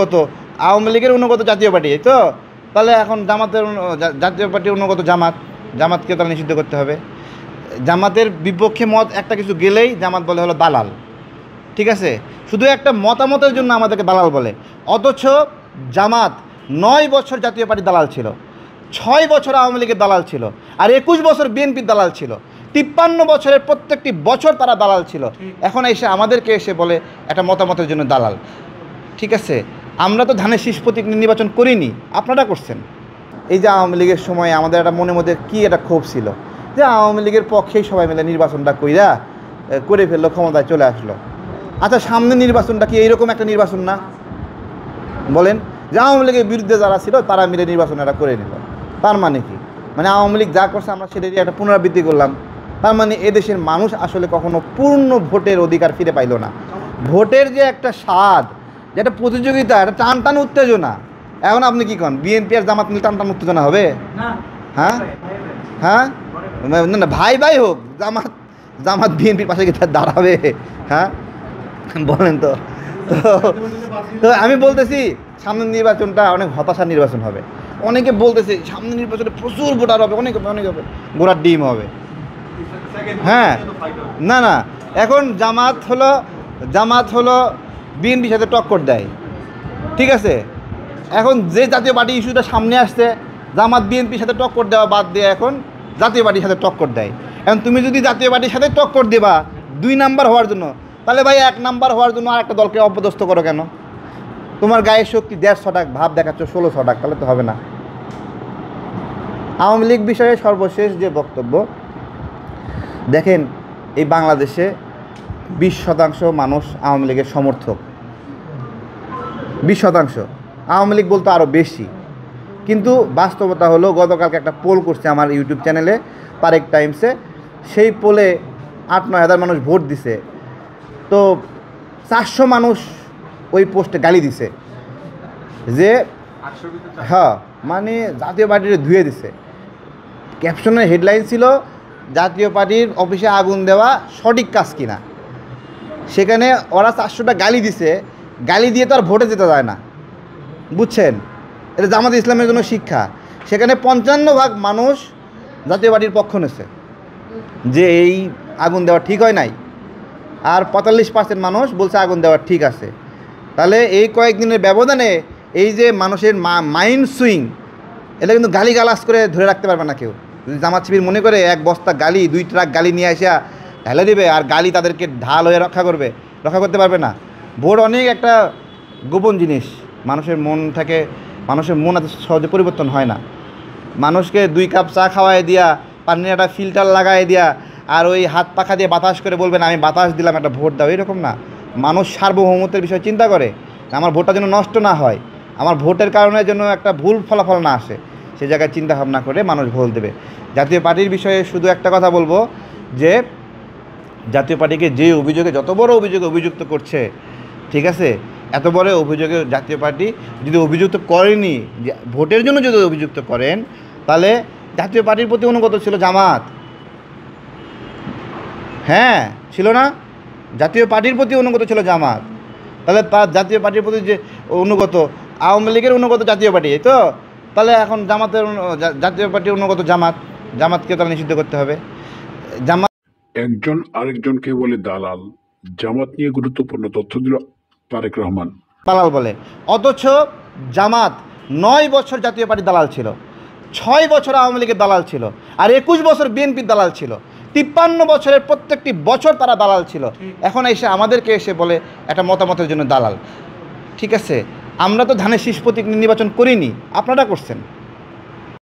কত আওয়ামী লীগের অনুগত জাতীয় পার্টি, তো তাহলে এখন জামাতের জাতীয় পার্টির অনুগত জামাতকে তাহলে নিষিদ্ধ করতে হবে। জামাতের বিপক্ষে মত একটা কিছু গেলেই জামাত বলে হলো দালাল। ঠিক আছে, শুধু একটা মতামতের জন্য আমাদেরকে দালাল বলে। অথচ জামাত 9 বছর জাতীয় পার্টি দালাল ছিল, 6 বছর আওয়ামী লীগের দালাল ছিল, আর 21 বছর বিএনপির দালাল ছিল। 53 বছরের প্রত্যেকটি বছর তারা দালাল ছিল। এখন এসে আমাদেরকে এসে বলে একটা মতামতের জন্য দালাল। ঠিক আছে, আমরা তো ধানের শীষ প্রতীক নির্বাচন করিনি, আপনারা করছেন। এই যে আওয়ামী লীগের সময় আমাদের একটা মনের মধ্যে কী একটা ক্ষোভ ছিল যে আওয়ামী লীগের পক্ষেই সবাই মিলে নির্বাচনটা করে ফেললো, ক্ষমতায় চলে আসলো। আচ্ছা, সামনে নির্বাচনটা কি এইরকম একটা নির্বাচন না? বলেন, যে আওয়ামী লীগের বিরুদ্ধে যারা ছিল তারা মিলে নির্বাচনটা করে নিল। তার মানে কি? মানে আওয়ামী লীগ যা করছে আমরা সেটাই একটা পুনরাবৃত্তি করলাম। তার মানে এদেশের মানুষ আসলে কখনো পূর্ণ ভোটের অধিকার ফিরে পাইল না। ভোটের যে একটা স্বাদ, যে একটা প্রতিযোগিতা, একটা টান উত্তেজনা, এখন আপনি কি করেন? বিএনপি আর জামাত মিলে টান উত্তেজনা হবে? হ্যাঁ হ্যাঁ, না ভাই ভাই হোক, জামাত বিএনপির পাশে কি দাঁড়াবে? হ্যাঁ বলেন তো। তো আমি বলতেছি সামনের নির্বাচনটা অনেক হতাশার নির্বাচন হবে। অনেকে বলতেছে সামনের নির্বাচনে প্রচুর ভোটার হবে, অনেক হবে, গোড়ার ডিম হবে। হ্যাঁ, না, এখন জামাত হলো বিএনপির সাথে টক্কর দেয়। ঠিক আছে, এখন যে জাতীয় পার্টি ইস্যুটা সামনে আসছে, জামাত বিএনপির সাথে টক্কর দেওয়া বাদ দিয়ে এখন জাতীয় পার্টির সাথে টক্কর দেয়। এখন তুমি যদি জাতীয় পার্টির সাথে টক্কর দেবা 2 নাম্বার হওয়ার জন্য, তাহলে ভাই 1 নাম্বার হওয়ার জন্য আর একটা দলকে অপদস্থ করো কেন? তোমার গায়ের শক্তি 150 টাকা ভাব দেখাচ্ছ 1600 টাকা, তাহলে তো হবে না। আওয়ামী লীগ বিষয়ে সর্বশেষ যে বক্তব্য, দেখেন এই বাংলাদেশে 20% মানুষ আওয়ামী লীগের সমর্থক। 20%। আওয়ামী লীগ বলতে আরও বেশি। কিন্তু বাস্তবতা হলো, গতকালকে একটা পোল করছে আমার ইউটিউব চ্যানেলে তারেক টাইমসে, সেই পোলে 8-9 হাজার মানুষ ভোট দিছে। তো 400 মানুষ ওই পোস্টে গালি দিছে যে হ্যাঁ, মানে জাতীয় পার্টির ধুয়ে দিছে। ক্যাপশনের হেডলাইন ছিল জাতীয় পার্টির অফিসে আগুন দেওয়া সঠিক কাজ কিনা। সেখানে ওরা 400টা গালি দিছে, গালি দিয়ে তো আর ভোটে যেতে যায় না, বুঝছেন? এটা জামাত ইসলামের জন্য শিক্ষা। সেখানে 55% মানুষ জাতীয় পার্টির পক্ষ নিয়েছে যে এই আগুন দেওয়া ঠিক হয় নাই, আর 45% মানুষ বলছে আগুন দেওয়া ঠিক আছে। তাহলে এই কয়েকদিনের ব্যবধানে এই যে মানুষের মাইন্ড সুইং, এটা কিন্তু গালিগালাজ করে ধরে রাখতে পারবে না কেউ। যদি জামাত শিবির মনে করে 1 বস্তা গালি, 2 ট্রাক গালি নিয়ে আসা ঢেলে দেবে আর গালি তাদেরকে ঢাল হয়ে রক্ষা করতে পারবে না। ভোট অনেক একটা গোপন জিনিস। মানুষের মন এত সহজে পরিবর্তন হয় না। মানুষকে 2 কাপ চা খাওয়াই দিয়া, পানির একটা ফিল্টার লাগাই দিয়া, আর ওই হাত পাখা দিয়ে বাতাস করে বলবেন আমি বাতাস দিলাম, একটা ভোট দাও, এরকম না। মানুষ সার্বভৌমত্বের বিষয়ে চিন্তা করে, আমার ভোটটা যেন নষ্ট না হয়, আমার ভোটের কারণে যেন একটা ভুল ফলাফল না আসে, সেই জায়গায় চিন্তা ভাবনা করে মানুষ ভোট দেবে। জাতীয় পার্টির বিষয়ে শুধু একটা কথা বলবো যে জাতীয় পার্টিকে যে অভিযোগে, যত বড় অভিযোগে অভিযুক্ত করছে, ঠিক আছে, এত বড় অভিযোগে জাতীয় পার্টি যদি অভিযুক্ত করেনি, ভোটের জন্য যদি অভিযুক্ত করেন, তাহলে জাতীয় পার্টির প্রতি অনুগত ছিল জামাত। হ্যাঁ, ছিল না? জাতীয় পার্টির প্রতি অনুগত ছিল জামাত। তাহলে তার জাতীয় পার্টির প্রতি যে অনুগত আওয়ামী লীগের অনুগত জাতীয় পার্টি, তো তাহলে এখন জাতীয় পার্টির অনুগত জামাতকে তাহলে নিষিদ্ধ করতে হবে। জামাত একজন আরেকজনকে বলে দালাল। জামাত নিয়ে গুরুত্বপূর্ণ তথ্য দিল তারেক রহমান। দালাল বলে। অথচ জামাত 9 বছর জাতীয় পার্টি দালাল ছিল, 6 বছর আওয়ামী লীগের দালাল ছিল, আর 21 বছর বিএনপির দালাল ছিল। 53 বছরের প্রত্যেকটি বছর তারা দালাল ছিল। এখন এসে আমাদেরকে এসে বলে একটা মতামতের জন্য দালাল। ঠিক আছে, আমরা তো ধানের শীষ প্রতীক নির্বাচন করিনি, আপনারা করছেন।